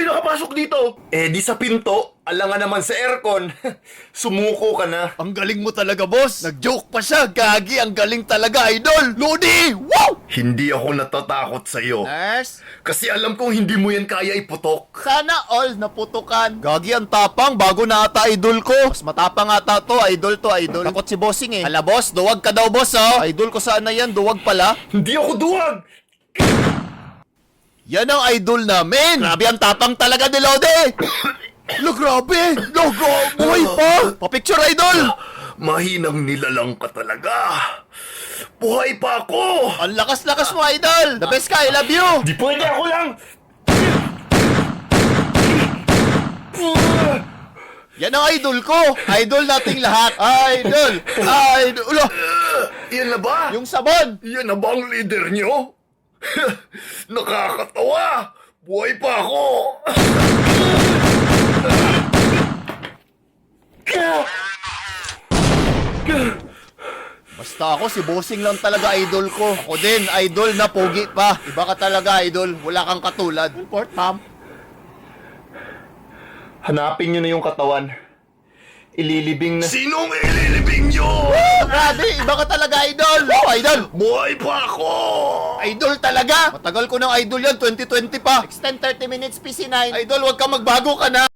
nakapasok dito? Eh di sa pinto, alangan naman sa aircon. Sumuko ka na. Ang galing mo talaga, boss. Nag-joke pa siya. Gagi, ang galing talaga, idol. Lodi! Wow! Hindi ako natatakot sa'yo. Nurse? Kasi alam kong hindi mo yan kaya iputok. Sana all naputukan. Gagi, ang tapang. Bago na ata idol ko. Mas matapang ata to. Idol to, idol. Takot si bossing eh. Ala, boss. Duwag ka daw, boss, oh. Idol ko sana yan. Duwag pala. Hindi ako duwag! Yan ang idol namin. Grabe, ang tapang talaga ni Lodi. Lo, grabe. Lo, buhay pa. Pa-picture, idol. Mahinang nilalang ka talaga. Buhay pa ako! Ang lakas-lakas mo, idol. The best ka. I love you. Di pwede ako lang! Yan ang idol ko. Idol nating lahat. Idol. Idol. Ulo. Yan na ba? Yung sabon. Yan na ba ang leader nyo? Nakakatawa! Buhay pa ako! Basta ako, si bossing lang talaga idol ko. Ako din, idol na pogi pa. Iba ka talaga, idol. Wala kang katulad. Report, ma'am. Hanapin nyo na yung katawan. Ililibing na... Sinong ililibing nyo? Grabe, iba ka talaga, idol. Oh, idol. Buhay pa ako! Idol talaga. Matagal ko ng idol yan, 2020 pa. Extend 30 minutes, PC9. Idol, wag ka magbago ka na.